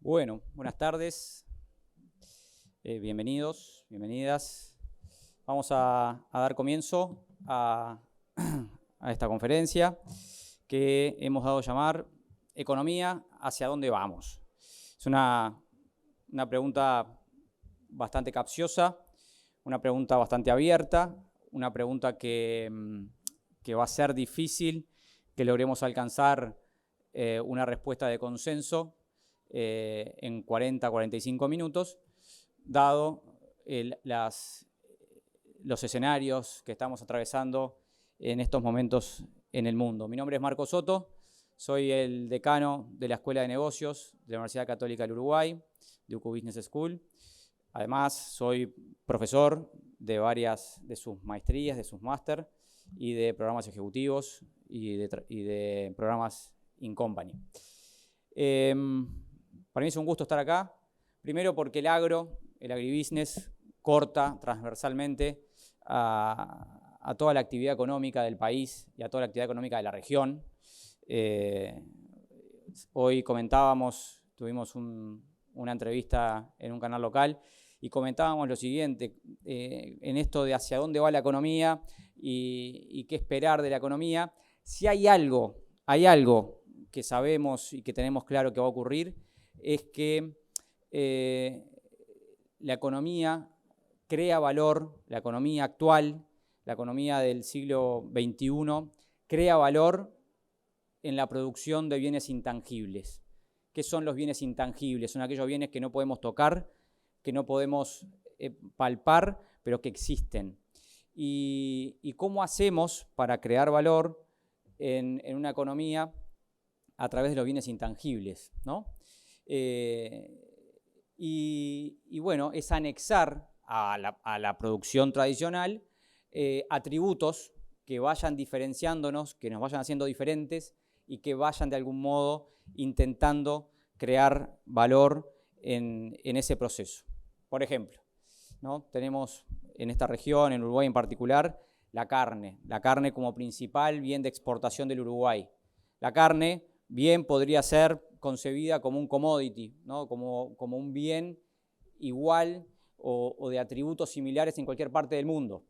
Bueno, buenas tardes, bienvenidos, bienvenidas. Vamos a dar comienzo a esta conferencia que hemos dado a llamar Economía, ¿hacia dónde vamos? Es una pregunta bastante capciosa, una pregunta bastante abierta, una pregunta que va a ser difícil que logremos alcanzar una respuesta de consenso en 40-45 minutos, dado los escenarios que estamos atravesando en estos momentos en el mundo. Mi nombre es Marco Soto, soy el decano de la Escuela de Negocios de la Universidad Católica del Uruguay, de UCU Business School. Además, soy profesor de varias de sus maestrías, de sus máster y de programas ejecutivos y de programas in company. Para mí es un gusto estar acá, primero porque el agribusiness, corta transversalmente a toda la actividad económica del país y a toda la actividad económica de la región. Hoy tuvimos una entrevista en un canal local y comentábamos lo siguiente, en esto de hacia dónde va la economía y qué esperar de la economía. Si hay algo que sabemos y que tenemos claro que va a ocurrir, es que la economía crea valor, la economía actual, la economía del siglo XXI, crea valor en la producción de bienes intangibles. ¿Qué son los bienes intangibles? Son aquellos bienes que no podemos tocar, que no podemos palpar, pero que existen. ¿Y cómo hacemos para crear valor en una economía a través de los bienes intangibles, ¿no? Y bueno, es anexar a la producción tradicional atributos que vayan diferenciándonos, que nos vayan haciendo diferentes y que vayan de algún modo intentando crear valor en ese proceso. Por ejemplo, ¿no? Tenemos en esta región, en Uruguay en particular, la carne como principal bien de exportación del Uruguay. La carne bien podría ser concebida como un commodity, ¿no? como un bien igual o de atributos similares en cualquier parte del mundo,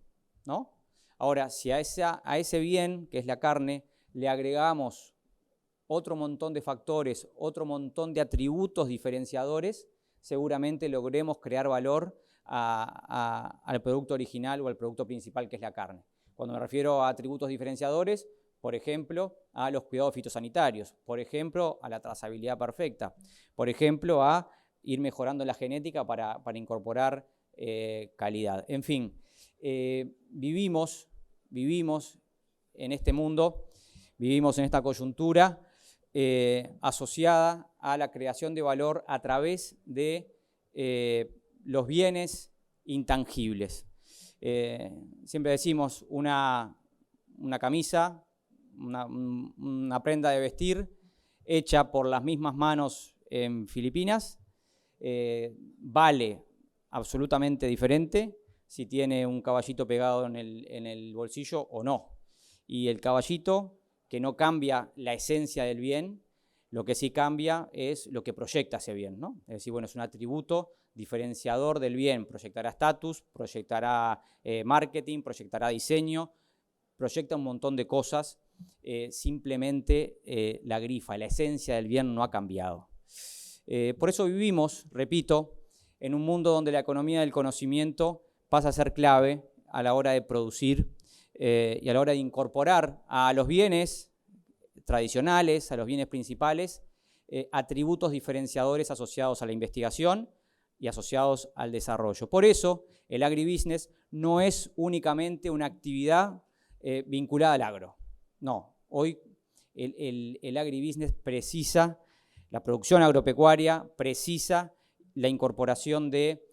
¿no? Ahora, si a ese bien, que es la carne, le agregamos otro montón de factores, otro montón de atributos diferenciadores, seguramente logremos crear valor al producto original o al producto principal, que es la carne. Cuando me refiero a atributos diferenciadores, por ejemplo, a los cuidados fitosanitarios, por ejemplo, a la trazabilidad perfecta, por ejemplo, a ir mejorando la genética para incorporar calidad. En fin, vivimos en este mundo, vivimos en esta coyuntura asociada a la creación de valor a través de los bienes intangibles. Siempre decimos una camisa, una prenda de vestir hecha por las mismas manos en Filipinas, vale absolutamente diferente si tiene un caballito pegado en el bolsillo o no. Y el caballito, que no cambia la esencia del bien, lo que sí cambia es lo que proyecta ese bien, ¿no? Es decir, bueno, es un atributo diferenciador del bien, proyectará estatus, proyectará marketing, proyectará diseño, proyecta un montón de cosas, simplemente la grifa, la esencia del bien no ha cambiado. Por eso vivimos, repito, en un mundo donde la economía del conocimiento pasa a ser clave a la hora de producir y a la hora de incorporar a los bienes tradicionales, a los bienes principales, atributos diferenciadores asociados a la investigación y asociados al desarrollo. Por eso, el agribusiness no es únicamente una actividad vinculada al agro. No, hoy el agribusiness precisa, la producción agropecuaria precisa la incorporación de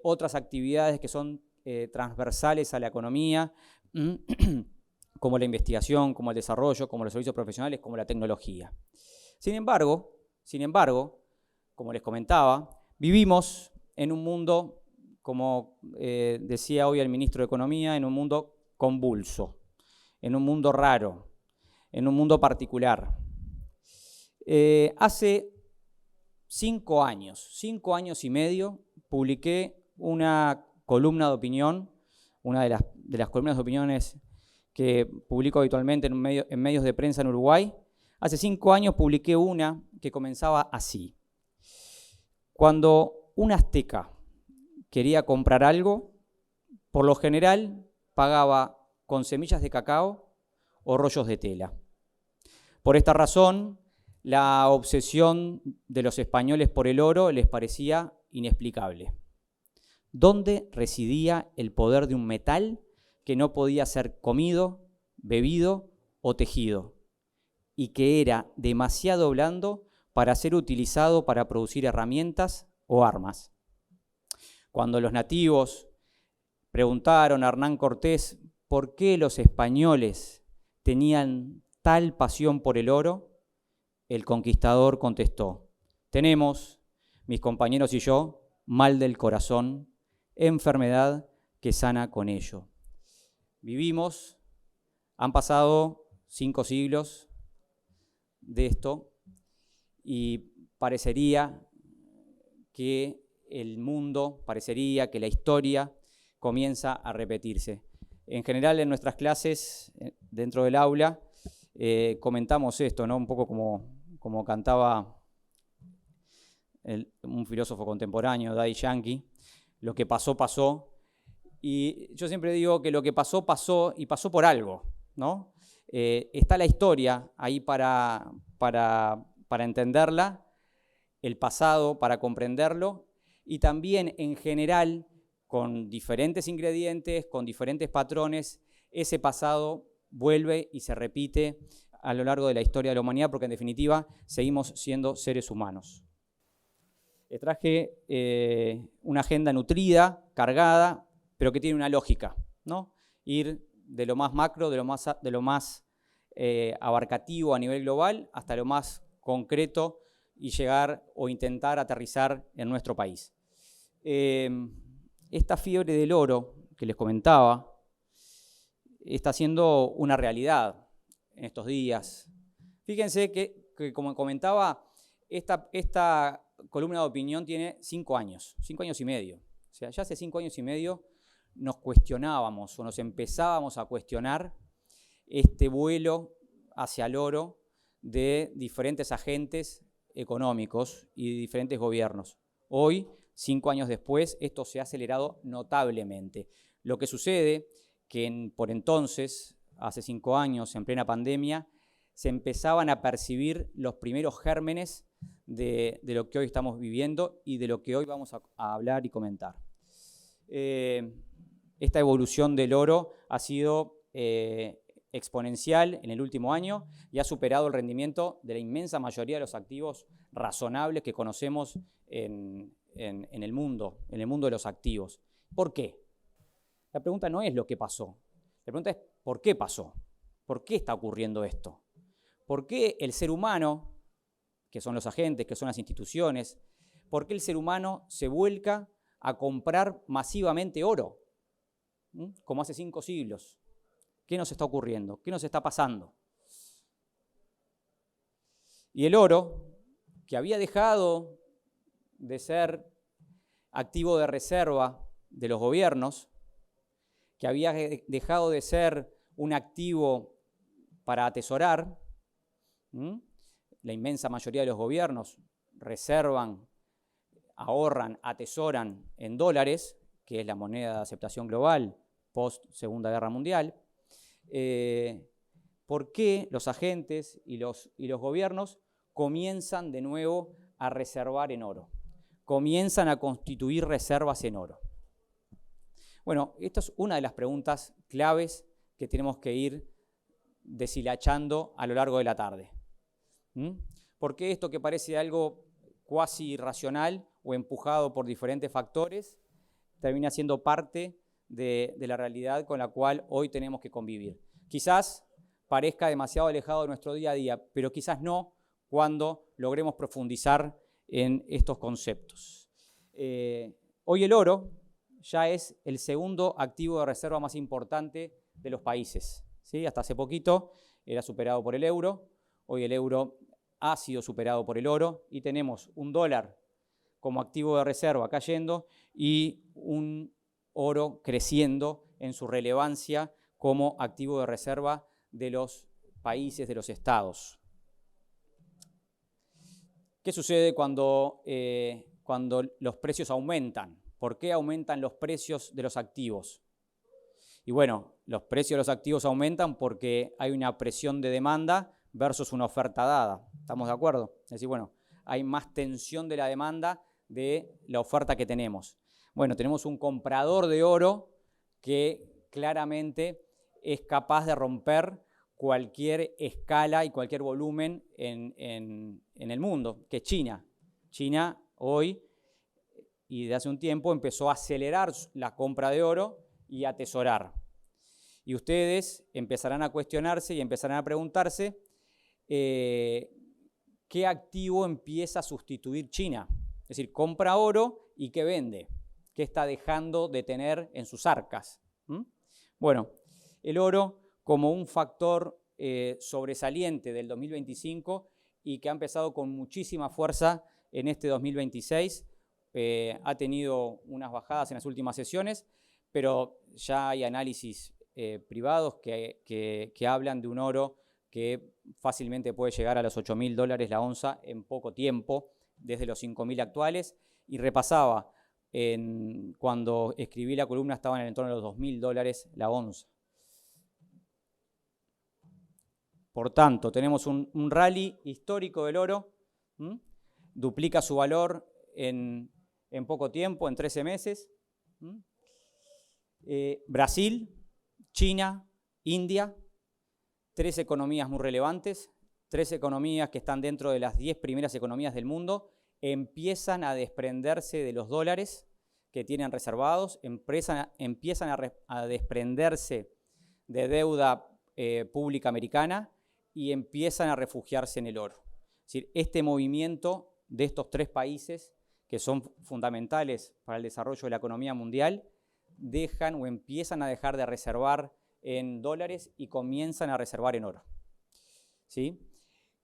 otras actividades que son transversales a la economía, como la investigación, como el desarrollo, como los servicios profesionales, como la tecnología. Sin embargo, como les comentaba, vivimos en un mundo, como decía hoy el ministro de Economía, en un mundo convulso, en un mundo raro, en un mundo particular. Hace 5 años y medio, publiqué una columna de opinión, una de las columnas de opiniones que publico habitualmente en medios de prensa en Uruguay. Hace 5 años publiqué una que comenzaba así. Cuando un azteca quería comprar algo, por lo general pagaba con semillas de cacao o rollos de tela. Por esta razón, la obsesión de los españoles por el oro les parecía inexplicable. ¿Dónde residía el poder de un metal que no podía ser comido, bebido o tejido, y que era demasiado blando para ser utilizado para producir herramientas o armas? Cuando los nativos preguntaron a Hernán Cortés por qué los españoles tenían tal pasión por el oro, el conquistador contestó: tenemos, mis compañeros y yo, mal del corazón, enfermedad que sana con ello. Vivimos, han pasado 5 siglos de esto y parecería que el mundo, parecería que la historia comienza a repetirse. En general, en nuestras clases, dentro del aula, comentamos esto, ¿no? Un poco como cantaba un filósofo contemporáneo, Daddy Yankee: lo que pasó, pasó. Y yo siempre digo que lo que pasó, pasó y pasó por algo, ¿no? Está la historia ahí para entenderla, el pasado para comprenderlo, y también en general, con diferentes ingredientes, con diferentes patrones, ese pasado vuelve y se repite a lo largo de la historia de la humanidad, porque en definitiva seguimos siendo seres humanos. Les traje una agenda nutrida, cargada, pero que tiene una lógica, ¿no? Ir de lo más macro, de lo más abarcativo a nivel global, hasta lo más concreto y llegar o intentar aterrizar en nuestro país. Esta fiebre del oro que les comentaba está siendo una realidad en estos días. Fíjense que como comentaba, esta columna de opinión tiene 5 años y medio. O sea, ya hace 5 años y medio nos cuestionábamos o nos empezábamos a cuestionar este vuelo hacia el oro de diferentes agentes económicos y diferentes gobiernos. Hoy, 5 años después, esto se ha acelerado notablemente. Lo que sucede que por entonces, hace 5 años, en plena pandemia, se empezaban a percibir los primeros gérmenes de lo que hoy estamos viviendo y de lo que hoy vamos a hablar y comentar. Esta evolución del oro ha sido exponencial en el último año y ha superado el rendimiento de la inmensa mayoría de los activos razonables que conocemos en el mundo de los activos. ¿Por qué? La pregunta no es lo que pasó, la pregunta es ¿por qué pasó? ¿Por qué está ocurriendo esto? ¿Por qué el ser humano, que son los agentes, que son las instituciones, por qué el ser humano se vuelca a comprar masivamente oro? Como hace 5 siglos. ¿Qué nos está ocurriendo? ¿Qué nos está pasando? Y el oro, que había dejado de ser activo de reserva de los gobiernos, que había dejado de ser un activo para atesorar, la inmensa mayoría de los gobiernos reservan, ahorran, atesoran en dólares, que es la moneda de aceptación global post Segunda Guerra Mundial. ¿Por qué los agentes y los gobiernos comienzan de nuevo a reservar en oro? Comienzan a constituir reservas en oro. Bueno, esta es una de las preguntas claves que tenemos que ir deshilachando a lo largo de la tarde. ¿Por qué esto que parece algo cuasi irracional o empujado por diferentes factores termina siendo parte de la realidad con la cual hoy tenemos que convivir? Quizás parezca demasiado alejado de nuestro día a día, pero quizás no cuando logremos profundizar en estos conceptos. Hoy el oro ya es el segundo activo de reserva más importante de los países, ¿sí? Hasta hace poquito era superado por el euro. Hoy el euro ha sido superado por el oro y tenemos un dólar como activo de reserva cayendo y un oro creciendo en su relevancia como activo de reserva de los países, de los estados. ¿Qué sucede cuando los precios aumentan? ¿Por qué aumentan los precios de los activos? Y bueno, los precios de los activos aumentan porque hay una presión de demanda versus una oferta dada. ¿Estamos de acuerdo? Es decir, bueno, hay más tensión de la demanda de la oferta que tenemos. Bueno, tenemos un comprador de oro que claramente es capaz de romper cualquier escala y cualquier volumen en el mundo, que es China. China hoy y desde hace un tiempo empezó a acelerar la compra de oro y a atesorar. Y ustedes empezarán a cuestionarse y empezarán a preguntarse qué activo empieza a sustituir China. Es decir, compra oro y ¿qué vende? ¿Qué está dejando de tener en sus arcas? Bueno, el oro como un factor sobresaliente del 2025 y que ha empezado con muchísima fuerza en este 2026. Ha tenido unas bajadas en las últimas sesiones, pero ya hay análisis privados que hablan de un oro que fácilmente puede llegar a los $8.000 la onza en poco tiempo, desde los 5.000 actuales, y repasaba, cuando escribí la columna estaba en el entorno de los $2.000 la onza. Por tanto, tenemos un rally histórico del oro, duplica su valor en poco tiempo, en 13 meses. Brasil, China, India, 3 economías muy relevantes, 3 economías que están dentro de las 10 primeras economías del mundo, empiezan a desprenderse de los dólares que tienen reservados, empiezan a desprenderse de deuda pública americana y empiezan a refugiarse en el oro. Es decir, este movimiento de estos 3 países, que son fundamentales para el desarrollo de la economía mundial, dejan o empiezan a dejar de reservar en dólares y comienzan a reservar en oro. ¿Sí?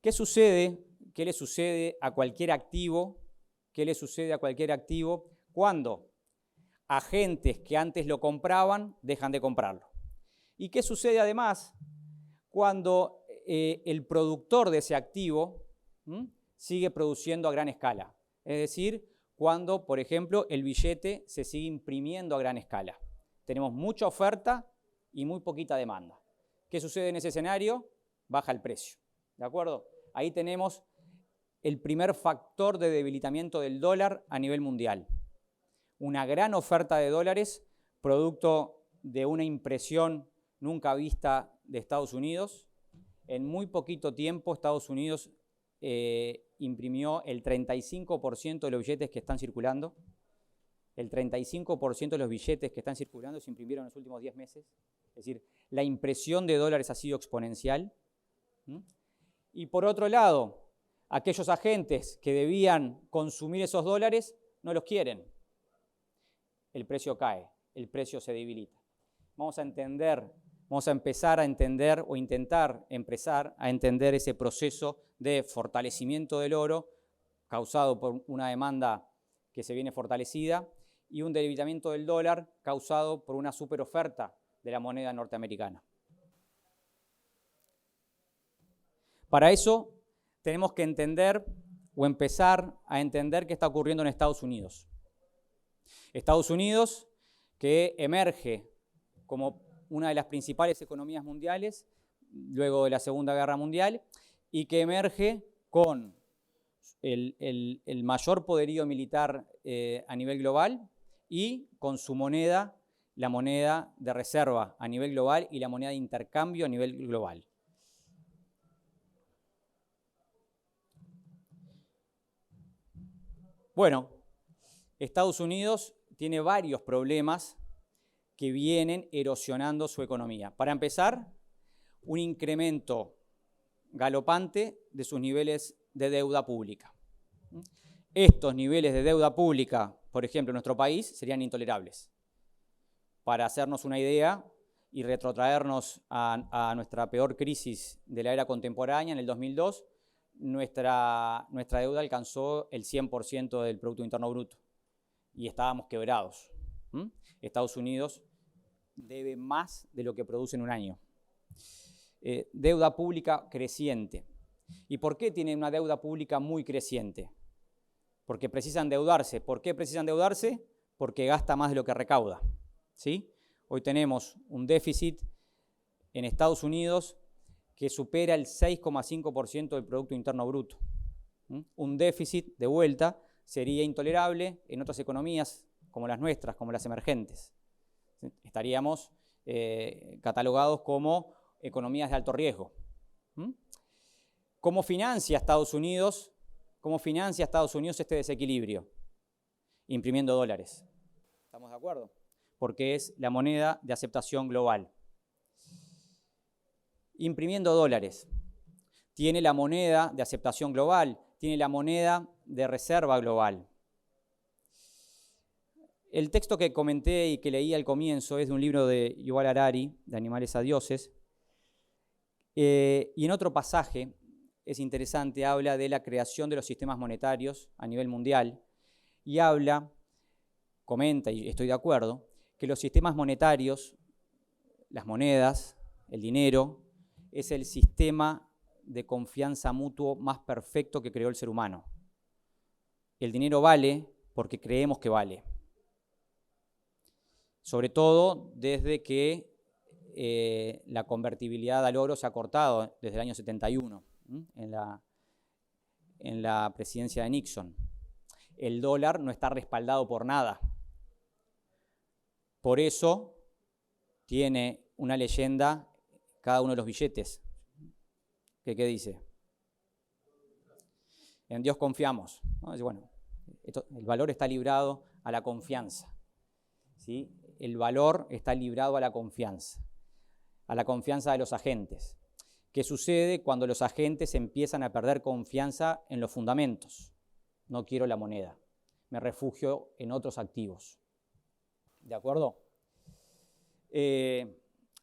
¿Qué sucede? ¿Qué le sucede a cualquier activo? ¿Qué le sucede a cualquier activo cuando agentes que antes lo compraban dejan de comprarlo? ¿Y qué sucede además cuando el productor de ese activo sigue produciendo a gran escala? Es decir, cuando, por ejemplo, el billete se sigue imprimiendo a gran escala. Tenemos mucha oferta y muy poquita demanda. ¿Qué sucede en ese escenario? Baja el precio. ¿De acuerdo? Ahí tenemos el primer factor de debilitamiento del dólar a nivel mundial. Una gran oferta de dólares, producto de una impresión nunca vista de Estados Unidos. En muy poquito tiempo Estados Unidos imprimió el 35% de los billetes que están circulando. El 35% de los billetes que están circulando se imprimieron en los últimos 10 meses. Es decir, la impresión de dólares ha sido exponencial. Y por otro lado, aquellos agentes que debían consumir esos dólares no los quieren. El precio cae, el precio se debilita. Vamos a empezar a entender o intentar empezar a entender ese proceso de fortalecimiento del oro causado por una demanda que se viene fortalecida y un debilitamiento del dólar causado por una superoferta de la moneda norteamericana. Para eso tenemos que entender o empezar a entender qué está ocurriendo en Estados Unidos. Estados Unidos, que emerge como una de las principales economías mundiales luego de la Segunda Guerra Mundial y que emerge con el mayor poderío militar a nivel global y con su moneda, la moneda de reserva a nivel global y la moneda de intercambio a nivel global. Bueno, Estados Unidos tiene varios problemas que vienen erosionando su economía. Para empezar, un incremento galopante de sus niveles de deuda pública. Estos niveles de deuda pública, por ejemplo, en nuestro país, serían intolerables. Para hacernos una idea y retrotraernos a nuestra peor crisis de la era contemporánea, en el 2002, nuestra deuda alcanzó el 100% del Producto Interno Bruto y estábamos quebrados. Estados Unidos debe más de lo que produce en un año. Deuda pública creciente. ¿Y por qué tiene una deuda pública muy creciente? Porque precisa endeudarse. ¿Por qué precisa endeudarse? Porque gasta más de lo que recauda. ¿Sí? Hoy tenemos un déficit en Estados Unidos que supera el 6,5% del Producto Interno Bruto. Un déficit, de vuelta, sería intolerable en otras economías como las nuestras, como las emergentes. Estaríamos catalogados como economías de alto riesgo. ¿Cómo financia Estados Unidos? ¿Cómo financia Estados Unidos este desequilibrio? Imprimiendo dólares. ¿Estamos de acuerdo? Porque es la moneda de aceptación global. Imprimiendo dólares. Tiene la moneda de aceptación global, tiene la moneda de reserva global. El texto que comenté y que leí al comienzo es de un libro de Yuval Harari, de Animales a Dioses, y en otro pasaje, es interesante, habla de la creación de los sistemas monetarios a nivel mundial y comenta, y estoy de acuerdo, que los sistemas monetarios, las monedas, el dinero, es el sistema de confianza mutuo más perfecto que creó el ser humano. El dinero vale porque creemos que vale. Sobre todo desde que la convertibilidad al oro se ha cortado desde el año 71, en la presidencia de Nixon. El dólar no está respaldado por nada. Por eso tiene una leyenda cada uno de los billetes. ¿Qué dice? En Dios confiamos, ¿no? Bueno, el valor está librado a la confianza. ¿Sí? El valor está librado a la confianza de los agentes. ¿Qué sucede cuando los agentes empiezan a perder confianza en los fundamentos? No quiero la moneda, me refugio en otros activos. ¿De acuerdo?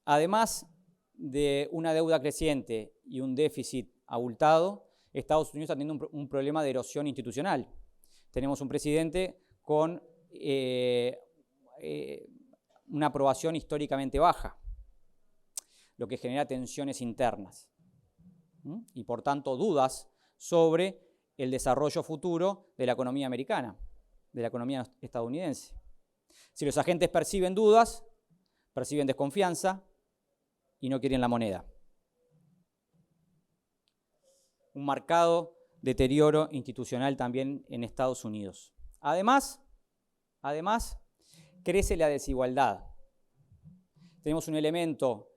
Además de una deuda creciente y un déficit abultado, Estados Unidos está teniendo un problema de erosión institucional. Tenemos un presidente con una aprobación históricamente baja, lo que genera tensiones internas y por tanto dudas sobre el desarrollo futuro de la economía americana, de la economía estadounidense. Si los agentes perciben dudas, perciben desconfianza y no quieren la moneda. Un marcado deterioro institucional también en Estados Unidos. Además, crece la desigualdad. Tenemos un elemento,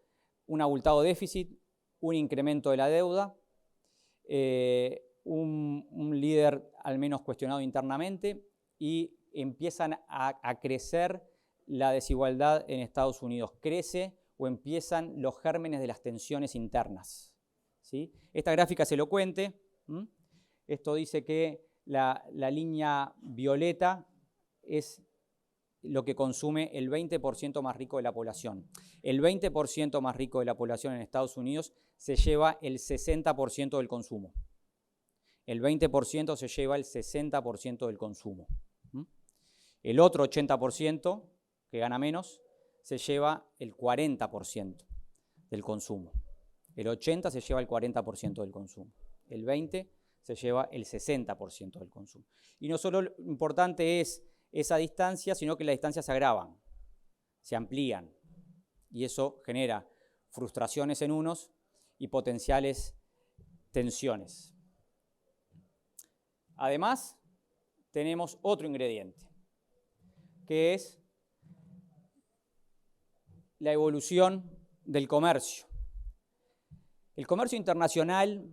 un abultado déficit, un incremento de la deuda, un líder al menos cuestionado internamente y empiezan a crecer la desigualdad en Estados Unidos. Crece o empiezan los gérmenes de las tensiones internas. ¿Sí? Esta gráfica es elocuente. Esto dice que la línea violeta es lo que consume el 20% más rico de la población. El 20% más rico de la población en Estados Unidos se lleva el 60% del consumo. El 20% se lleva el 60% del consumo. El otro 80%, que gana menos, se lleva el 40% del consumo. El 80% se lleva el 40% del consumo. El 20% se lleva el 60% del consumo. Y no solo lo importante es esa distancia, sino que las distancias se agravan, se amplían. Y eso genera frustraciones en unos y potenciales tensiones. Además, tenemos otro ingrediente, que es la evolución del comercio. El comercio internacional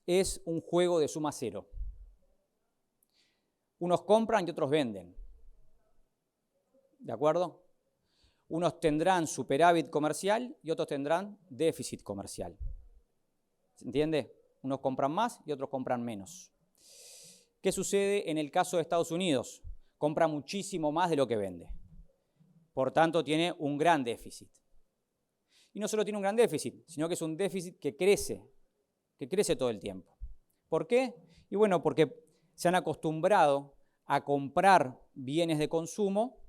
es un juego de suma cero. Unos compran y otros venden. ¿De acuerdo? Unos tendrán superávit comercial y otros tendrán déficit comercial. ¿Se entiende? Unos compran más y otros compran menos. ¿Qué sucede en el caso de Estados Unidos? Compra muchísimo más de lo que vende. Por tanto, tiene un gran déficit. Y no solo tiene un gran déficit, sino que es un déficit que crece todo el tiempo. ¿Por qué? Y bueno, porque se han acostumbrado a comprar bienes de consumo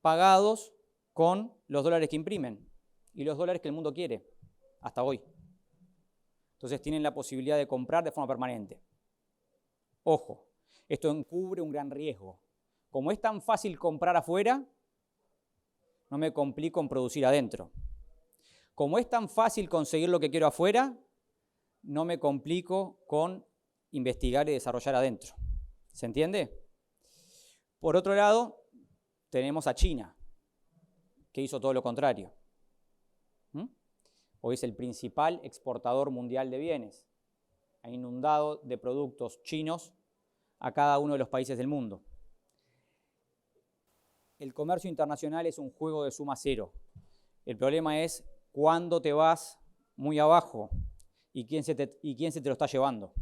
pagados con los dólares que imprimen y los dólares que el mundo quiere hasta hoy. Entonces tienen la posibilidad de comprar de forma permanente. Ojo, esto encubre un gran riesgo. Como es tan fácil comprar afuera, no me complico en producir adentro. Como es tan fácil conseguir lo que quiero afuera, no me complico con investigar y desarrollar adentro. ¿Se entiende? Por otro lado, tenemos a China, que hizo todo lo contrario. Hoy es el principal exportador mundial de bienes. Ha inundado de productos chinos a cada uno de los países del mundo. El comercio internacional es un juego de suma cero. El problema es cuándo te vas muy abajo y quién se te lo está llevando.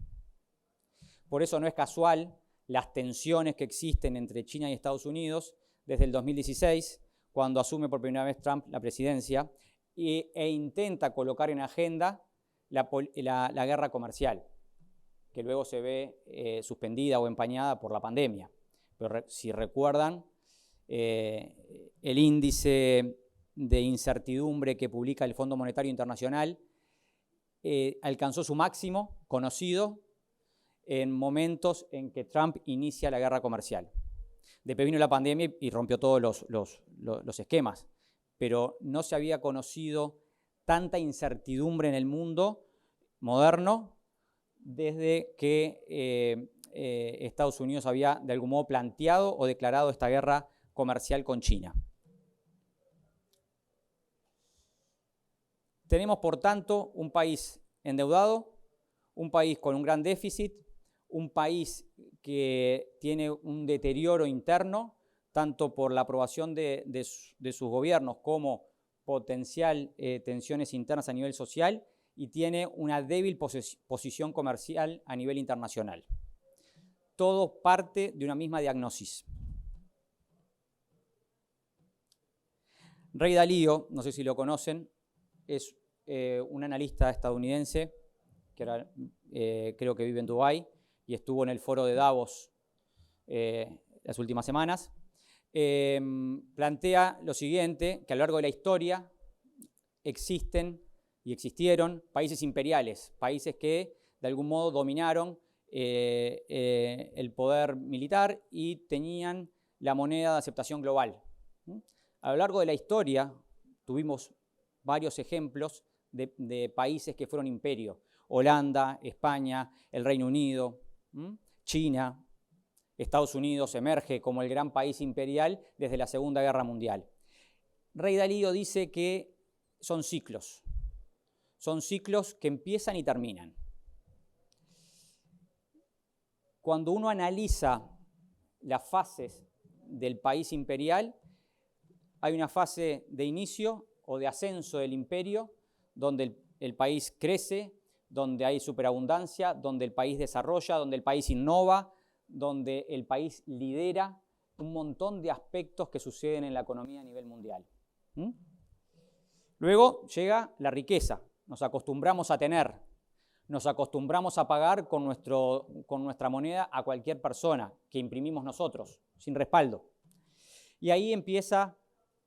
Por eso no es casual las tensiones que existen entre China y Estados Unidos desde el 2016, cuando asume por primera vez Trump la presidencia e intenta colocar en agenda la guerra comercial, que luego se ve suspendida o empañada por la pandemia. Pero si recuerdan, el índice de incertidumbre que publica el Fondo Monetario Internacional alcanzó su máximo conocido en momentos en que Trump inicia la guerra comercial. Después vino la pandemia y rompió todos los esquemas, pero no se había conocido tanta incertidumbre en el mundo moderno desde que Estados Unidos había de algún modo planteado o declarado esta guerra comercial con China. Tenemos, por tanto, un país endeudado, un país con un gran déficit, un país que tiene un deterioro interno, tanto por la aprobación de sus gobiernos como potencial tensiones internas a nivel social, y tiene una débil posición comercial a nivel internacional. Todo parte de una misma diagnosis. Ray Dalio, no sé si lo conocen, es un analista estadounidense que ahora, creo que vive en Dubái y estuvo en el foro de Davos las últimas semanas. Plantea lo siguiente, que a lo largo de la historia existen y existieron países imperiales, países que de algún modo dominaron el poder militar y tenían la moneda de aceptación global. A lo largo de la historia tuvimos varios ejemplos de países que fueron imperio. Holanda, España, el Reino Unido, China, Estados Unidos emerge como el gran país imperial desde la Segunda Guerra Mundial. Ray Dalio dice que son ciclos que empiezan y terminan. Cuando uno analiza las fases del país imperial, hay una fase de inicio o de ascenso del imperio, donde el país crece, donde hay superabundancia, donde el país desarrolla, donde el país innova, donde el país lidera un montón de aspectos que suceden en la economía a nivel mundial. Luego llega la riqueza, nos acostumbramos a tener, nos acostumbramos a pagar con nuestra moneda a cualquier persona que imprimimos nosotros, sin respaldo. Y ahí empieza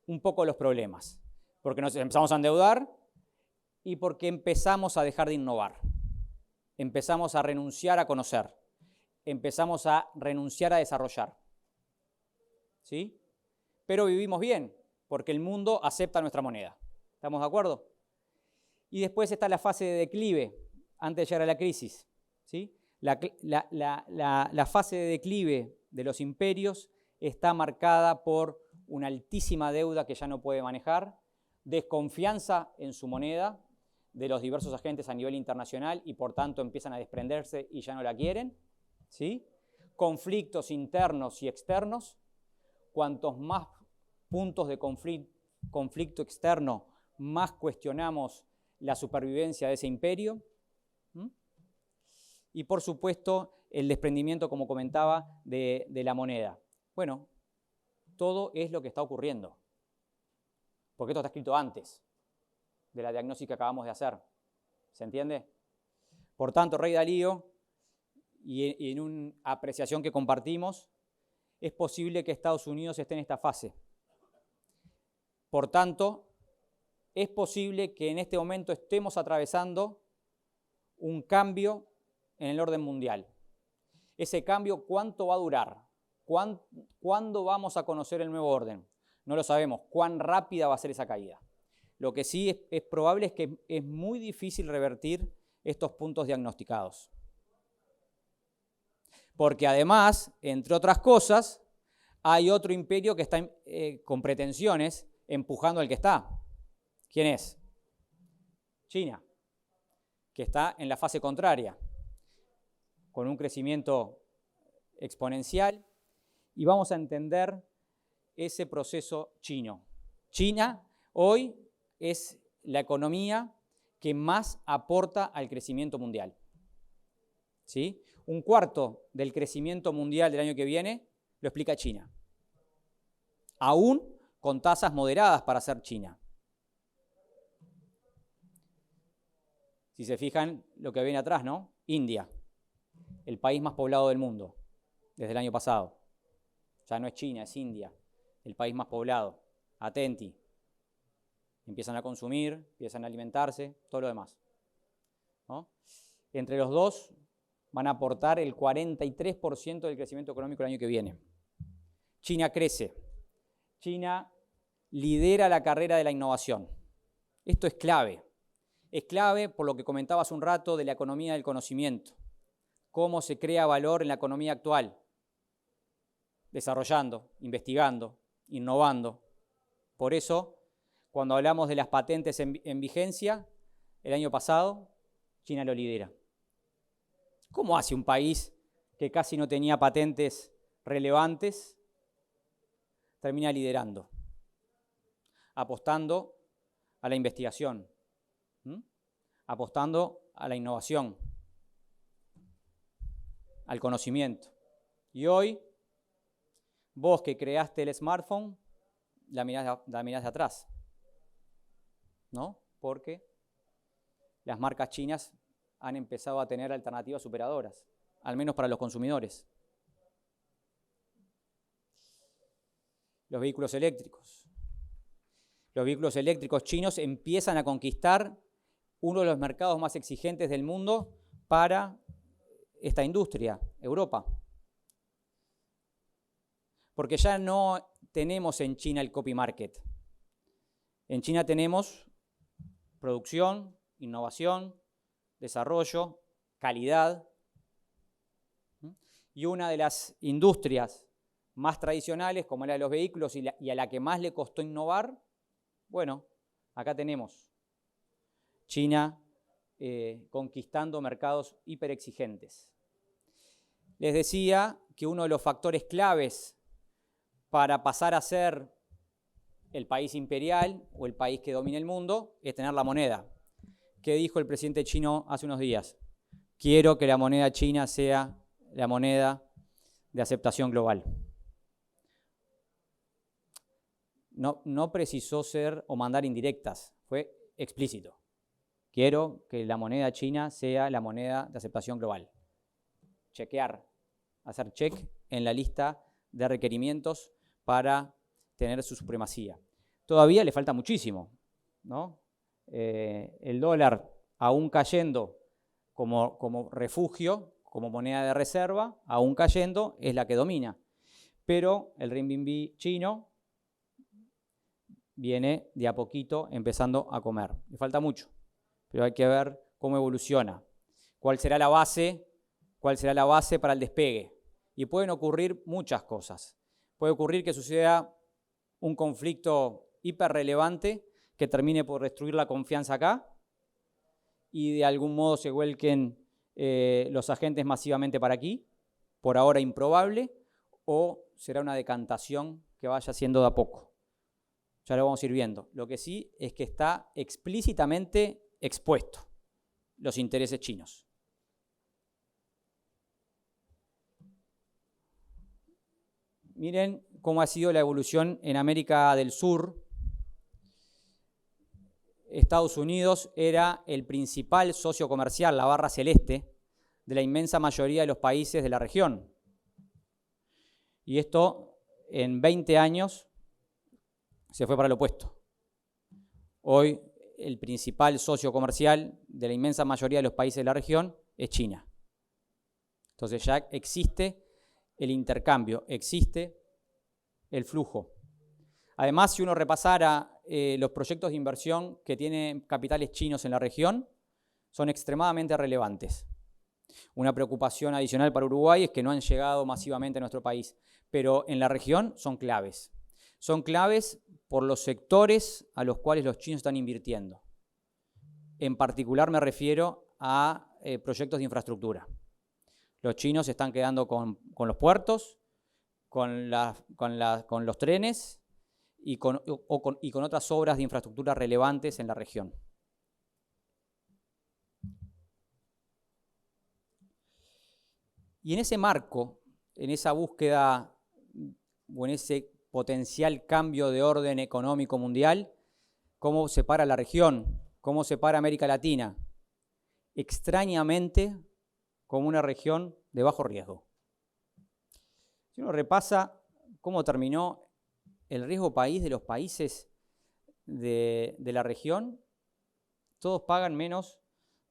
un poco los problemas, porque nos empezamos a endeudar y porque empezamos a dejar de innovar, empezamos a renunciar a conocer, empezamos a renunciar a desarrollar. ¿Sí? Pero vivimos bien, porque el mundo acepta nuestra moneda. ¿Estamos de acuerdo? Y después está la fase de declive, antes de llegar a la crisis. ¿Sí? La fase de declive de los imperios está marcada por una altísima deuda que ya no puede manejar, desconfianza en su moneda de los diversos agentes a nivel internacional y por tanto empiezan a desprenderse y ya no la quieren. ¿Sí? Conflictos internos y externos. Cuantos más puntos de conflicto externo, más cuestionamos la supervivencia de ese imperio. Y por supuesto, el desprendimiento, como comentaba, de la moneda. Bueno, todo es lo que está ocurriendo, porque esto está escrito antes de la diagnosis que acabamos de hacer. ¿Se entiende? Por tanto, Ray Dalio y en una apreciación que compartimos, es posible que Estados Unidos esté en esta fase. Por tanto, es posible que en este momento estemos atravesando un cambio en el orden mundial. Ese cambio, ¿cuánto va a durar? ¿Cuándo vamos a conocer el nuevo orden? No lo sabemos. ¿Cuán rápida va a ser esa caída? Lo que sí es probable es que es muy difícil revertir estos puntos diagnosticados. Porque además, entre otras cosas, hay otro imperio que está con pretensiones empujando al que está. ¿Quién es? China, que está en la fase contraria, con un crecimiento exponencial, y vamos a entender ese proceso chino. China hoy es la economía que más aporta al crecimiento mundial. ¿Sí? Un cuarto del crecimiento mundial del año que viene lo explica China, aún con tasas moderadas para ser China. Si se fijan lo que viene atrás, ¿no? India, el país más poblado del mundo desde el año pasado. Ya no es China, es India, el país más poblado. Atenti. Empiezan a consumir, empiezan a alimentarse, todo lo demás, ¿no? Entre los dos van a aportar el 43% del crecimiento económico el año que viene. China crece. China lidera la carrera de la innovación. Esto es clave. Es clave por lo que comentaba hace un rato de la economía del conocimiento. Cómo se crea valor en la economía actual. Desarrollando, investigando, innovando. Por eso, cuando hablamos de las patentes en vigencia, el año pasado, China lo lidera. ¿Cómo hace un país que casi no tenía patentes relevantes, termina liderando? Apostando a la investigación, apostando a la innovación, al conocimiento. Y hoy, vos que creaste el smartphone, la mirás de atrás, ¿no? Porque las marcas chinas han empezado a tener alternativas superadoras, al menos para los consumidores. Los vehículos eléctricos. Los vehículos eléctricos chinos empiezan a conquistar uno de los mercados más exigentes del mundo para esta industria, Europa. Porque ya no tenemos en China el copy market. En China tenemos producción, innovación, desarrollo, calidad. Y una de las industrias más tradicionales, como la de los vehículos y a la que más le costó innovar, bueno, acá tenemos China conquistando mercados hiperexigentes. Les decía que uno de los factores claves para pasar a ser el país imperial o el país que domina el mundo es tener la moneda. ¿Qué dijo el presidente chino hace unos días? Quiero que la moneda china sea la moneda de aceptación global. No precisó ser o mandar indirectas, fue explícito. Quiero que la moneda china sea la moneda de aceptación global. Chequear, hacer check en la lista de requerimientos para tener su supremacía. Todavía le falta muchísimo, ¿no? El dólar aún cayendo como refugio, como moneda de reserva, aún cayendo, es la que domina. Pero el renminbi chino viene de a poquito empezando a comer. Le falta mucho, pero hay que ver cómo evoluciona. ¿Cuál será la base para el despegue? Y pueden ocurrir muchas cosas. Puede ocurrir que suceda un conflicto hiperrelevante que termine por destruir la confianza acá y de algún modo se vuelquen los agentes masivamente para aquí, por ahora improbable, o será una decantación que vaya siendo de a poco. Ya lo vamos a ir viendo. Lo que sí es que está explícitamente expuesto los intereses chinos. Miren cómo ha sido la evolución en América del Sur. Estados Unidos era el principal socio comercial, la barra celeste, de la inmensa mayoría de los países de la región. Y esto en 20 años se fue para lo opuesto. Hoy el principal socio comercial de la inmensa mayoría de los países de la región es China. Entonces ya existe el intercambio, existe el flujo. Además, si uno repasara los proyectos de inversión que tienen capitales chinos en la región, son extremadamente relevantes. Una preocupación adicional para Uruguay es que no han llegado masivamente a nuestro país, pero en la región son claves. Son claves por los sectores a los cuales los chinos están invirtiendo. En particular me refiero a proyectos de infraestructura. Los chinos se están quedando con los puertos, con los trenes y con otras obras de infraestructura relevantes en la región. Y en ese marco, en esa búsqueda o en ese potencial cambio de orden económico mundial, ¿cómo se para la región? ¿Cómo se para América Latina? Extrañamente, como una región de bajo riesgo. Si uno repasa cómo terminó el riesgo país de los países de la región, todos pagan menos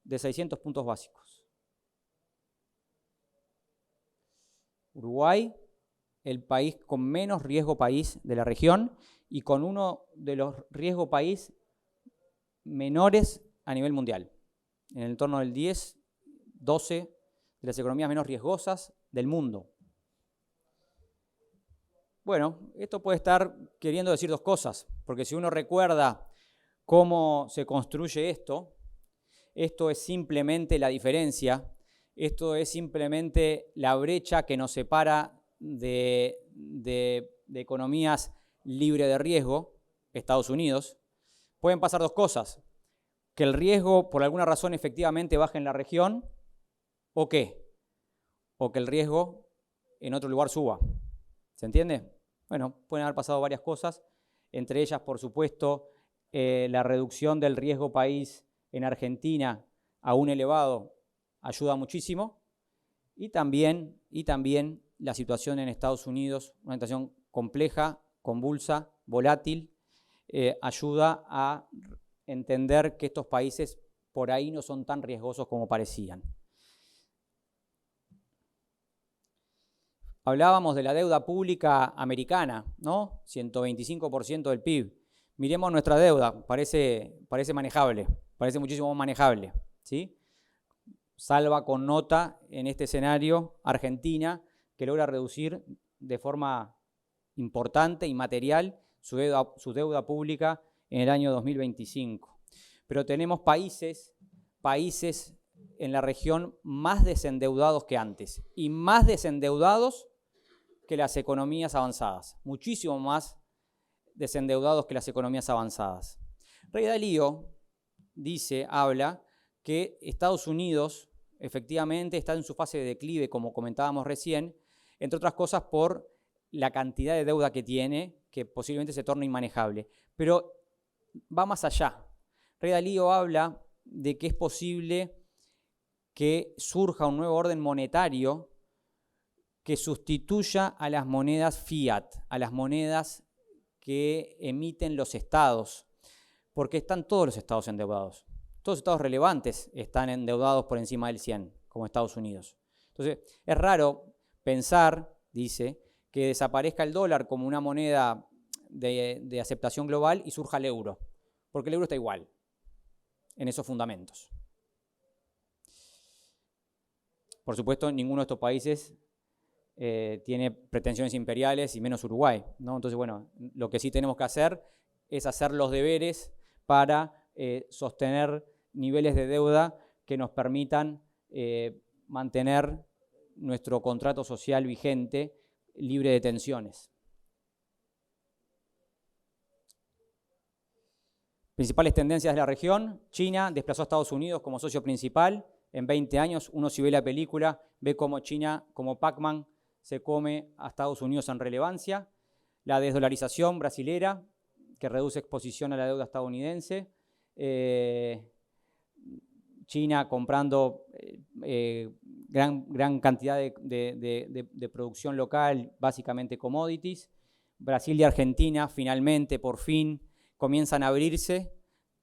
de 600 puntos básicos. Uruguay, el país con menos riesgo país de la región y con uno de los riesgo país menores a nivel mundial, en el entorno del 10, 12 de las economías menos riesgosas del mundo. Bueno, esto puede estar queriendo decir dos cosas, porque si uno recuerda cómo se construye esto es simplemente la diferencia. Esto es simplemente la brecha que nos separa de economías libres de riesgo, Estados Unidos. Pueden pasar dos cosas, que el riesgo por alguna razón efectivamente baje en la región, ¿o qué? O que el riesgo en otro lugar suba. ¿Se entiende? Bueno, pueden haber pasado varias cosas, entre ellas, por supuesto, la reducción del riesgo país en Argentina a un elevado ayuda muchísimo, y también la situación en Estados Unidos, una situación compleja, convulsa, volátil, ayuda a entender que estos países por ahí no son tan riesgosos como parecían. Hablábamos de la deuda pública americana, ¿no? 125% del PIB. Miremos nuestra deuda, parece manejable, parece muchísimo más manejable, ¿sí? Salva con nota en este escenario Argentina, que logra reducir de forma importante y material su deuda pública en el año 2025. Pero tenemos países en la región más desendeudados que antes y más desendeudados que las economías avanzadas, muchísimo más desendeudados que las economías avanzadas. Ray Dalio habla que Estados Unidos efectivamente está en su fase de declive, como comentábamos recién, entre otras cosas por la cantidad de deuda que tiene, que posiblemente se torne inmanejable. Pero va más allá. Ray Dalio habla de que es posible que surja un nuevo orden monetario que sustituya a las monedas fiat, a las monedas que emiten los estados, porque están todos los estados endeudados. Todos los estados relevantes están endeudados por encima del 100, como Estados Unidos. Entonces, es raro pensar, dice, que desaparezca el dólar como una moneda de aceptación global y surja el euro, porque el euro está igual en esos fundamentos. Por supuesto, ninguno de estos países tiene pretensiones imperiales y menos Uruguay, ¿no? Entonces, bueno, lo que sí tenemos que hacer es hacer los deberes para sostener niveles de deuda que nos permitan mantener nuestro contrato social vigente, libre de tensiones. Principales tendencias de la región: China desplazó a Estados Unidos como socio principal en 20 años. Uno, si ve la película, ve cómo China, como Pac-Man, se come a Estados Unidos en relevancia. La desdolarización brasilera, que reduce exposición a la deuda estadounidense. China comprando gran cantidad de producción local, básicamente commodities. Brasil y Argentina finalmente, por fin, comienzan a abrirse,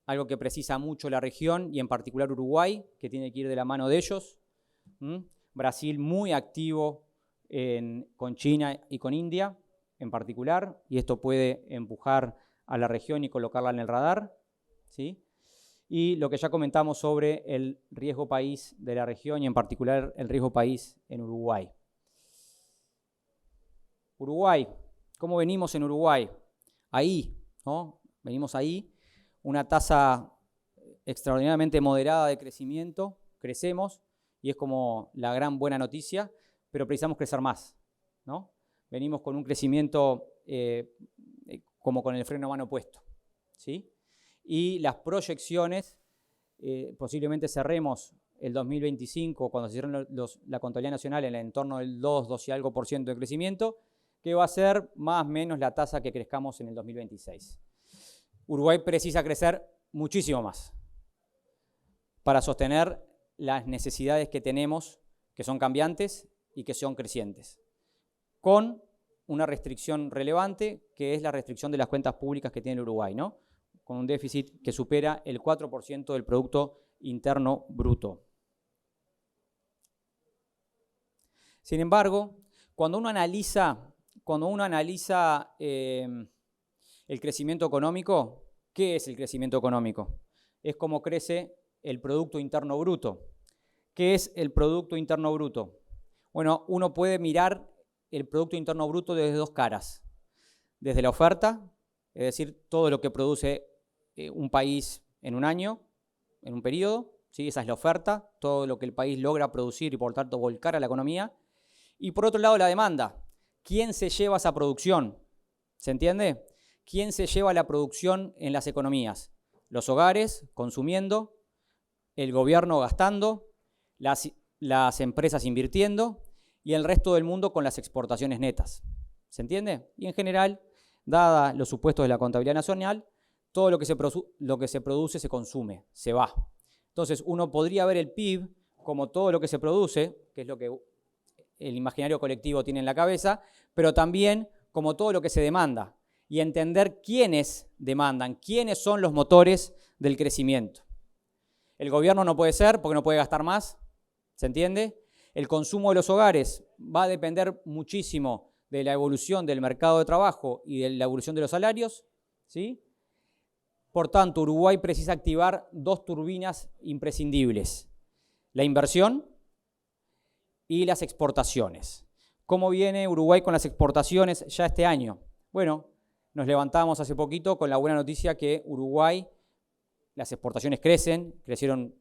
algo que precisa mucho la región y en particular Uruguay, que tiene que ir de la mano de ellos. Brasil muy activo con China y con India en particular, y esto puede empujar a la región y colocarla en el radar, ¿sí? Y lo que ya comentamos sobre el riesgo país de la región y en particular el riesgo país en Uruguay. Uruguay, ¿cómo venimos en Uruguay? Ahí, ¿no? Venimos ahí, una tasa extraordinariamente moderada de crecimiento, crecemos y es como la gran buena noticia, pero precisamos crecer más, ¿no? Venimos con un crecimiento como con el freno a mano puesto, ¿sí? Y las proyecciones, posiblemente cerremos el 2025, cuando se cierren la contabilidad nacional, en el entorno del 2 y algo por ciento de crecimiento, que va a ser más o menos la tasa que crezcamos en el 2026. Uruguay precisa crecer muchísimo más para sostener las necesidades que tenemos, que son cambiantes y que son crecientes, con una restricción relevante, que es la restricción de las cuentas públicas que tiene el Uruguay, ¿no? Con un déficit que supera el 4% del Producto Interno Bruto. Sin embargo, cuando uno analiza el crecimiento económico, ¿qué es el crecimiento económico? Es cómo crece el Producto Interno Bruto. ¿Qué es el Producto Interno Bruto? Bueno, uno puede mirar el Producto Interno Bruto desde dos caras. Desde la oferta, es decir, todo lo que produce un país en un año, en un periodo, ¿sí? Esa es la oferta, todo lo que el país logra producir y por tanto volcar a la economía. Y por otro lado, la demanda. ¿Quién se lleva esa producción? ¿Se entiende? ¿Quién se lleva la producción en las economías? Los hogares consumiendo, el gobierno gastando, las empresas invirtiendo y el resto del mundo con las exportaciones netas. ¿Se entiende? Y en general, dada los supuestos de la contabilidad nacional, todo lo que se produce se consume, se va. Entonces, uno podría ver el PIB como todo lo que se produce, que es lo que el imaginario colectivo tiene en la cabeza, pero también como todo lo que se demanda y entender quiénes demandan, quiénes son los motores del crecimiento. El gobierno no puede ser porque no puede gastar más, ¿se entiende? El consumo de los hogares va a depender muchísimo de la evolución del mercado de trabajo y de la evolución de los salarios, ¿sí? Por tanto, Uruguay precisa activar dos turbinas imprescindibles: la inversión y las exportaciones. ¿Cómo viene Uruguay con las exportaciones ya este año? Bueno, nos levantamos hace poquito con la buena noticia que Uruguay, las exportaciones crecieron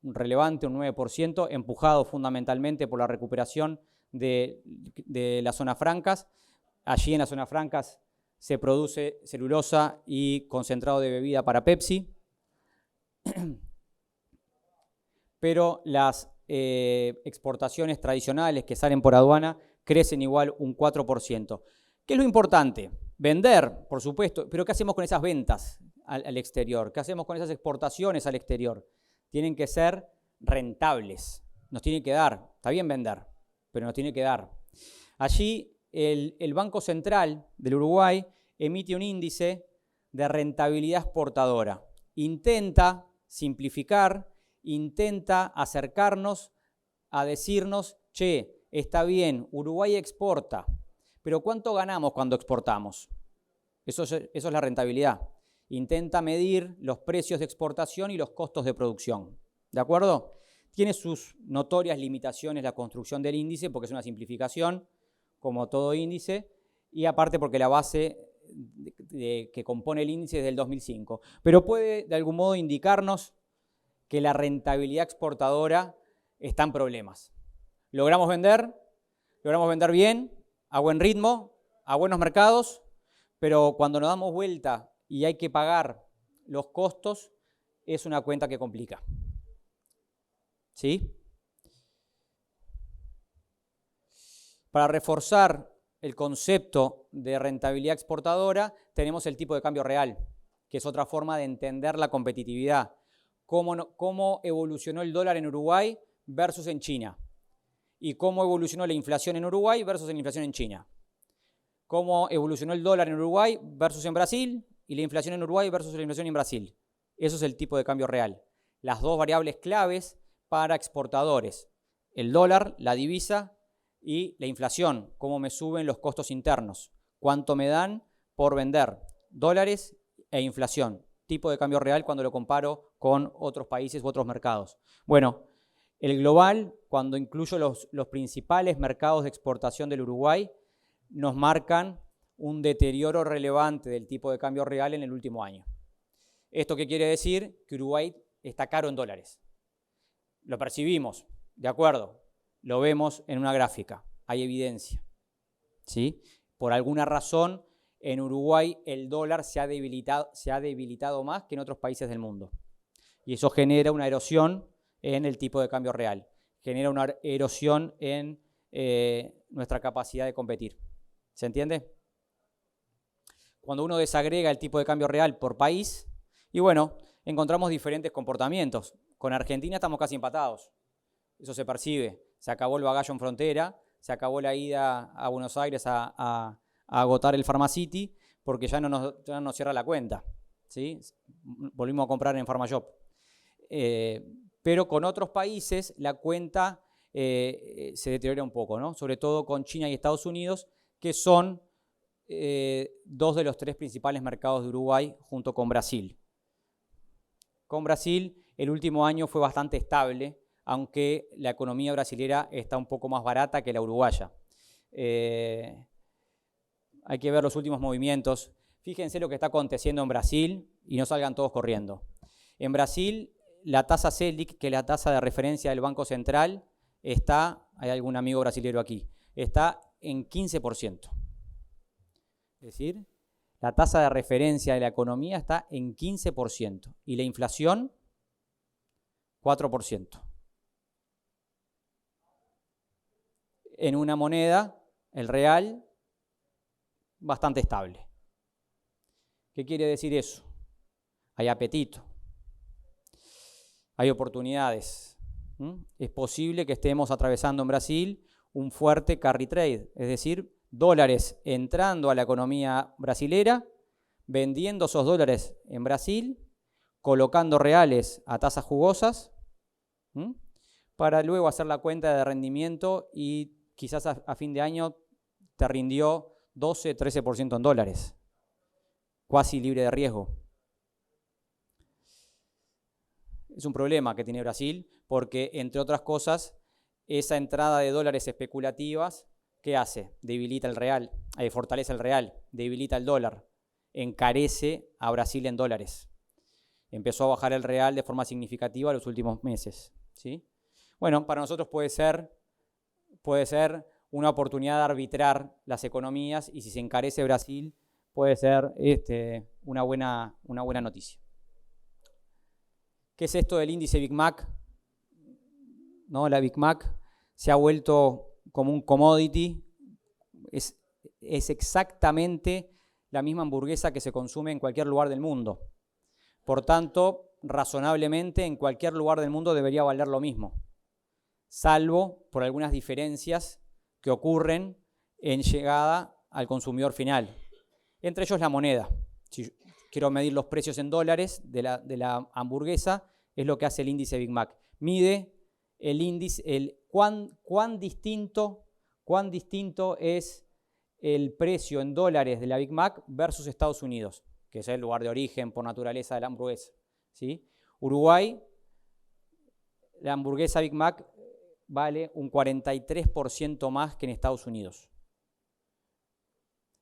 un relevante, un 9%, empujado fundamentalmente por la recuperación de las zonas francas. Allí en las zonas francas se produce celulosa y concentrado de bebida para Pepsi. Pero las exportaciones tradicionales que salen por aduana crecen igual un 4%. ¿Qué es lo importante? Vender, por supuesto, pero ¿qué hacemos con esas ventas al exterior? ¿Qué hacemos con esas exportaciones al exterior? Tienen que ser rentables, nos tiene que dar, está bien vender, pero nos tiene que dar. Allí el Banco Central del Uruguay emite un índice de rentabilidad exportadora. Intenta simplificar, intenta acercarnos a decirnos, che, está bien, Uruguay exporta, pero ¿cuánto ganamos cuando exportamos? Eso es la rentabilidad. Intenta medir los precios de exportación y los costos de producción. ¿De acuerdo? Tiene sus notorias limitaciones la construcción del índice porque es una simplificación, como todo índice, y aparte porque la base que compone el índice es del 2005. Pero puede de algún modo indicarnos que la rentabilidad exportadora está en problemas. Logramos vender bien, a buen ritmo, a buenos mercados, pero cuando nos damos vuelta y hay que pagar los costos, es una cuenta que complica. ¿Sí? Para reforzar el concepto de rentabilidad exportadora, tenemos el tipo de cambio real, que es otra forma de entender la competitividad. Cómo evolucionó el dólar en Uruguay versus en China. y cómo evolucionó la inflación en Uruguay versus la inflación en China. Cómo evolucionó el dólar en Uruguay versus en Brasil y la inflación en Uruguay versus la inflación en Brasil. Eso es el tipo de cambio real. Las dos variables claves para exportadores. El dólar, la divisa, y la inflación, cómo me suben los costos internos. Cuánto me dan por vender. Dólares e inflación. Tipo de cambio real cuando lo comparo con otros países u otros mercados. Bueno, el global, cuando incluyo los principales mercados de exportación del Uruguay, nos marcan un deterioro relevante del tipo de cambio real en el último año. ¿Esto qué quiere decir? Que Uruguay está caro en dólares. Lo percibimos, de acuerdo, lo vemos en una gráfica, hay evidencia. ¿Sí? Por alguna razón, en Uruguay el dólar se ha debilitado más que en otros países del mundo. Y eso genera una erosión en el tipo de cambio real, genera una erosión en nuestra capacidad de competir. ¿Se entiende? Cuando uno desagrega el tipo de cambio real por país, y bueno, encontramos diferentes comportamientos. Con Argentina estamos casi empatados. Eso se percibe. Se acabó el bagallo en frontera, se acabó la ida a Buenos Aires a agotar el Pharmacity, porque ya no nos cierra la cuenta. ¿Sí? Volvimos a comprar en Pharmashop. Pero con otros países la cuenta se deteriora un poco, ¿no? Sobre todo con China y Estados Unidos, que son dos de los tres principales mercados de Uruguay junto con Brasil. Con Brasil el último año fue bastante estable, aunque la economía brasilera está un poco más barata que la uruguaya. Hay que ver los últimos movimientos. Fíjense lo que está aconteciendo en Brasil y no salgan todos corriendo. En Brasil, la tasa Selic, que es la tasa de referencia del Banco Central, está, hay algún amigo brasilero aquí, está en 15%. Es decir, la tasa de referencia de la economía está en 15% y la inflación, 4%. En una moneda, el real, bastante estable. ¿Qué quiere decir eso? Hay apetito, hay oportunidades. Es posible que estemos atravesando en Brasil un fuerte carry trade, es decir, dólares entrando a la economía brasilera, vendiendo esos dólares en Brasil, colocando reales a tasas jugosas, para luego hacer la cuenta de rendimiento y quizás a fin de año te rindió 12, 13% en dólares, cuasi libre de riesgo. Es un problema que tiene Brasil porque, entre otras cosas, esa entrada de dólares especulativas, ¿qué hace? Debilita el real, fortalece el real, debilita el dólar, encarece a Brasil en dólares. Empezó a bajar el real de forma significativa en los últimos meses. ¿Sí? Bueno, para nosotros puede ser una oportunidad de arbitrar las economías y si se encarece Brasil puede ser una buena noticia. ¿Qué es esto del índice Big Mac? ¿No? La Big Mac se ha vuelto como un commodity. Es exactamente la misma hamburguesa que se consume en cualquier lugar del mundo. Por tanto, razonablemente, en cualquier lugar del mundo debería valer lo mismo, salvo por algunas diferencias que ocurren en llegada al consumidor final. Entre ellos la moneda. Si quiero medir los precios en dólares de la hamburguesa, es lo que hace el índice Big Mac. Mide el índice, cuán distinto es el precio en dólares de la Big Mac versus Estados Unidos, que es el lugar de origen por naturaleza de la hamburguesa. ¿Sí? Uruguay, la hamburguesa Big Mac vale un 43% más que en Estados Unidos.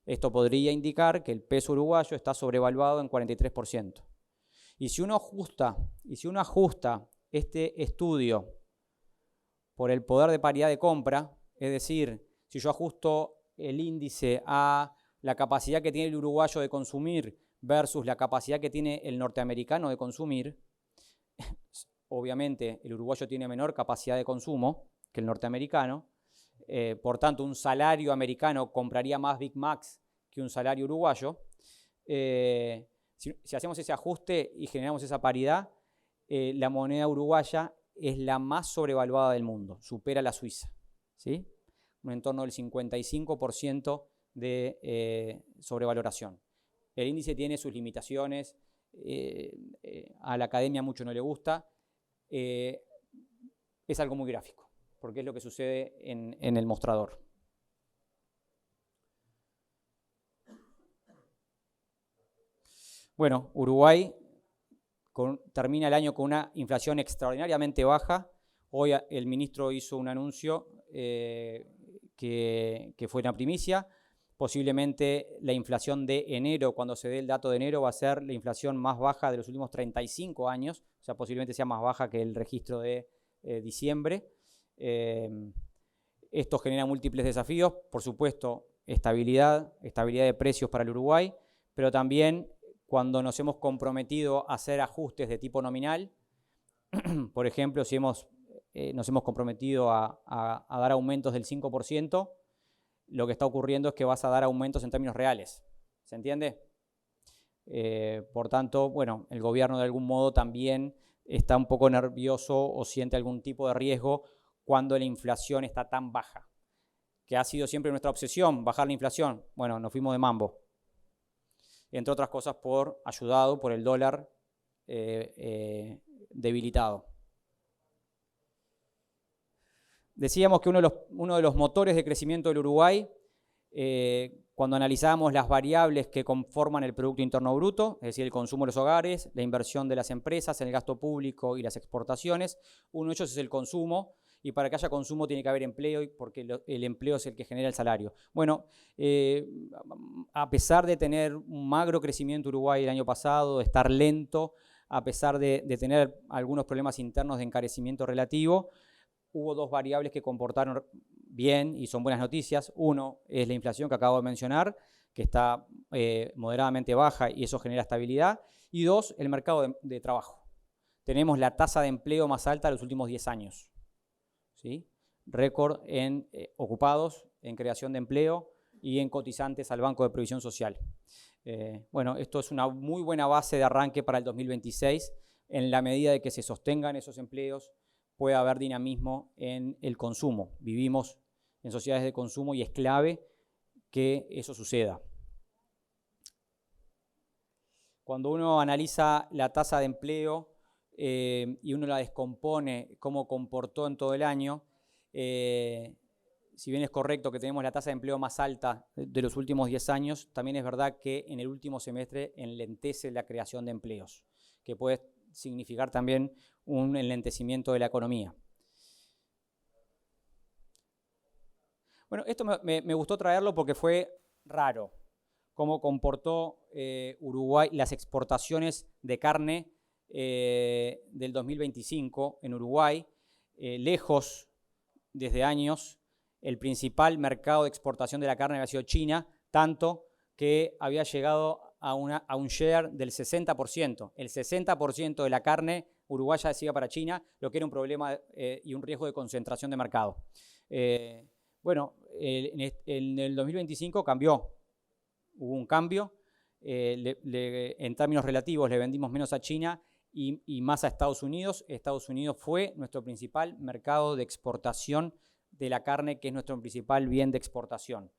Esto podría indicar que el peso uruguayo está sobrevaluado en 43%. Y si uno ajusta este estudio por el poder de paridad de compra, es decir, si yo ajusto el índice a la capacidad que tiene el uruguayo de consumir versus la capacidad que tiene el norteamericano de consumir, obviamente el uruguayo tiene menor capacidad de consumo que el norteamericano, por tanto un salario americano compraría más Big Macs que un salario uruguayo. Si hacemos ese ajuste y generamos esa paridad, la moneda uruguaya es la más sobrevaluada del mundo, supera a la suiza. ¿sí? En torno del 55% de sobrevaloración. El índice tiene sus limitaciones, a la academia mucho no le gusta, es algo muy gráfico, porque es lo que sucede en el mostrador. Bueno, Uruguay termina el año con una inflación extraordinariamente baja. Hoy el ministro hizo un anuncio que fue una primicia. Posiblemente la inflación de enero, cuando se dé el dato de enero, va a ser la inflación más baja de los últimos 35 años. O sea, posiblemente sea más baja que el registro de diciembre. Esto genera múltiples desafíos. Por supuesto, estabilidad de precios para el Uruguay, pero también cuando nos hemos comprometido a hacer ajustes de tipo nominal, por ejemplo, si nos hemos comprometido a dar aumentos del 5%, lo que está ocurriendo es que vas a dar aumentos en términos reales. ¿Se entiende? Por tanto, bueno, el gobierno de algún modo también está un poco nervioso o siente algún tipo de riesgo cuando la inflación está tan baja, que ha sido siempre nuestra obsesión, bajar la inflación. Bueno, nos fuimos de mambo. Entre otras cosas ayudado por el dólar debilitado. Decíamos que uno de los motores de crecimiento del Uruguay, cuando analizábamos las variables que conforman el Producto Interno Bruto, es decir, el consumo de los hogares, la inversión de las empresas, el gasto público y las exportaciones, uno de ellos es el consumo, y para que haya consumo tiene que haber empleo, porque el empleo es el que genera el salario. Bueno, a pesar de tener un magro crecimiento Uruguay el año pasado, de estar lento, a pesar de tener algunos problemas internos de encarecimiento relativo, hubo dos variables que comportaron bien y son buenas noticias. Uno es la inflación que acabo de mencionar, que está moderadamente baja y eso genera estabilidad. Y dos, el mercado de trabajo. Tenemos la tasa de empleo más alta de los últimos 10 años. ¿Sí? Récord en ocupados, en creación de empleo y en cotizantes al Banco de Previsión Social. Bueno, esto es una muy buena base de arranque para el 2026. En la medida de que se sostengan esos empleos, puede haber dinamismo en el consumo. Vivimos en sociedades de consumo y es clave que eso suceda. Cuando uno analiza la tasa de empleo y uno la descompone, cómo comportó en todo el año, si bien es correcto que tenemos la tasa de empleo más alta de los últimos 10 años, también es verdad que en el último semestre enlentece la creación de empleos, que puede significar también un enlentecimiento de la economía. Bueno, esto me gustó traerlo porque fue raro cómo comportó Uruguay las exportaciones de carne del 2025 en Uruguay, lejos desde años. El principal mercado de exportación de la carne había sido China, tanto que había llegado a un share del 60%. El 60% de la carne uruguaya decía para China, lo que era un problema y un riesgo de concentración de mercado. Bueno, en el 2025 cambió. Hubo un cambio. En términos relativos le vendimos menos a China y más a Estados Unidos. Estados Unidos fue nuestro principal mercado de exportación de la carne, que es nuestro principal bien de exportación.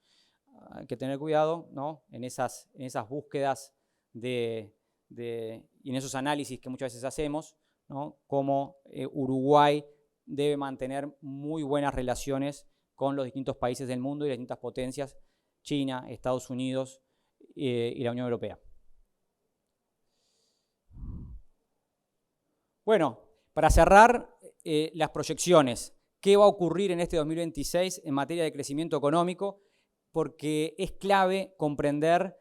Hay que tener cuidado, ¿no? en esas búsquedas y en esos análisis que muchas veces hacemos, ¿no? Cómo Uruguay debe mantener muy buenas relaciones con los distintos países del mundo y las distintas potencias, China, Estados Unidos y la Unión Europea. Bueno, para cerrar, las proyecciones. ¿Qué va a ocurrir en este 2026 en materia de crecimiento económico? Porque es clave comprender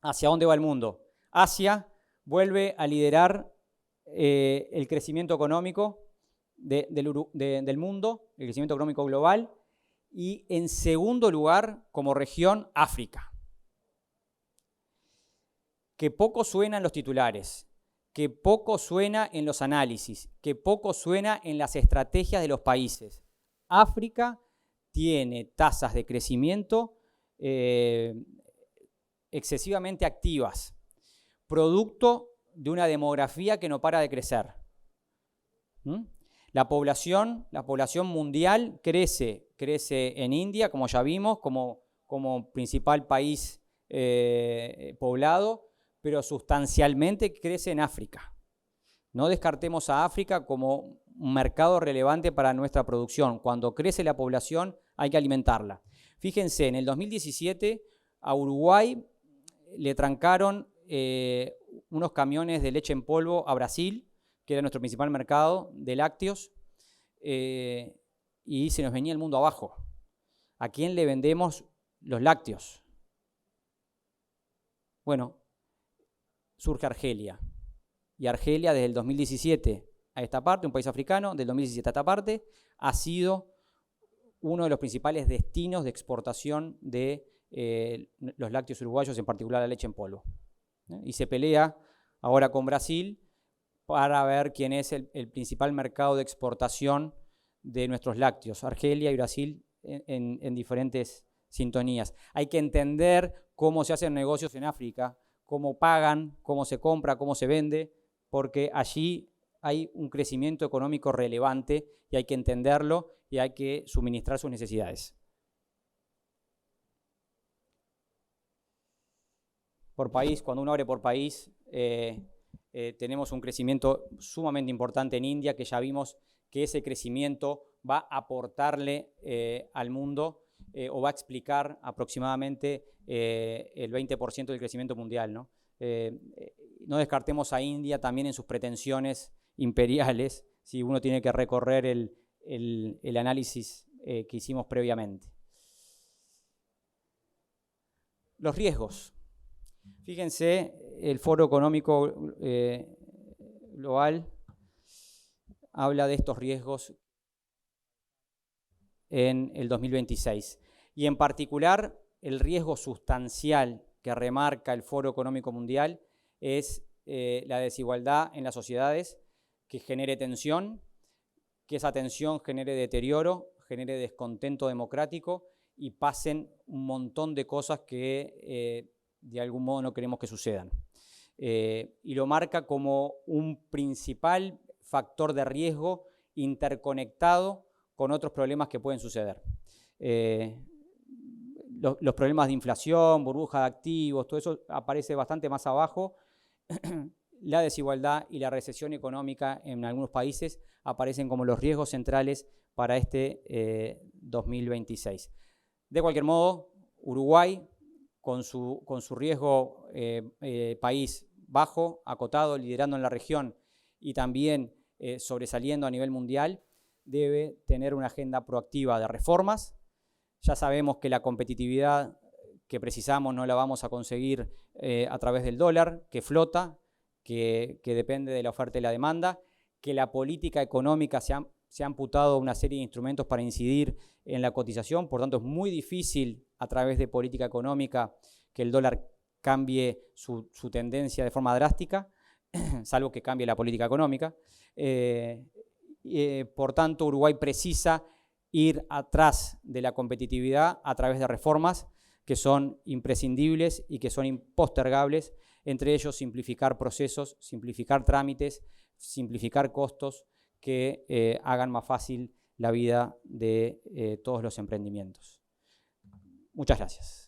hacia dónde va el mundo. Asia vuelve a liderar el crecimiento económico del mundo, el crecimiento económico global, y en segundo lugar, como región, África. Que poco suena en los titulares, que poco suena en los análisis, que poco suena en las estrategias de los países. África tiene tasas de crecimiento excesivamente activas, producto de una demografía que no para de crecer. La población mundial crece en India, como ya vimos, como principal país poblado, pero sustancialmente crece en África. No descartemos a África como un mercado relevante para nuestra producción. Cuando crece la población hay que alimentarla. Fíjense, en el 2017 a Uruguay le trancaron unos camiones de leche en polvo a Brasil, que era nuestro principal mercado de lácteos, y se nos venía el mundo abajo. ¿A quién le vendemos los lácteos? Bueno, surge Argelia. Y Argelia, desde el 2017 a esta parte, un país africano, del 2017 a esta parte, ha sido uno de los principales destinos de exportación de los lácteos uruguayos, en particular la leche en polvo. Y se pelea ahora con Brasil para ver quién es el principal mercado de exportación de nuestros lácteos. Argelia y Brasil en diferentes sintonías. Hay que entender cómo se hacen negocios en África, cómo pagan, cómo se compra, cómo se vende, porque allí hay un crecimiento económico relevante y hay que entenderlo y hay que suministrar sus necesidades. Por país, cuando uno abre por país, tenemos un crecimiento sumamente importante en India, que ya vimos que ese crecimiento va a aportarle al mundo o va a explicar aproximadamente el 20% del crecimiento mundial, ¿no? No descartemos a India también en sus pretensiones imperiales, si uno tiene que recorrer el análisis que hicimos previamente. Los riesgos. Fíjense, el Foro Económico Global habla de estos riesgos en el 2026. Y en particular, el riesgo sustancial que remarca el Foro Económico Mundial es la desigualdad en las sociedades, que genere tensión, que esa tensión genere deterioro, genere descontento democrático y pasen un montón de cosas que de algún modo no queremos que sucedan. Y lo marca como un principal factor de riesgo interconectado con otros problemas que pueden suceder. Los problemas de inflación, burbuja de activos, todo eso aparece bastante más abajo. La desigualdad y la recesión económica en algunos países aparecen como los riesgos centrales para este 2026. De cualquier modo, Uruguay, con su riesgo país bajo, acotado, liderando en la región y también sobresaliendo a nivel mundial, debe tener una agenda proactiva de reformas. Ya sabemos que la competitividad que precisamos no la vamos a conseguir a través del dólar, que flota, que depende de la oferta y la demanda, que la política económica se ha amputado una serie de instrumentos para incidir en la cotización, por tanto es muy difícil a través de política económica que el dólar cambie su tendencia de forma drástica, salvo que cambie la política económica. Por tanto, Uruguay precisa ir atrás de la competitividad a través de reformas que son imprescindibles y que son impostergables, entre ellos simplificar procesos, simplificar trámites, simplificar costos que hagan más fácil la vida de todos los emprendimientos. Muchas gracias.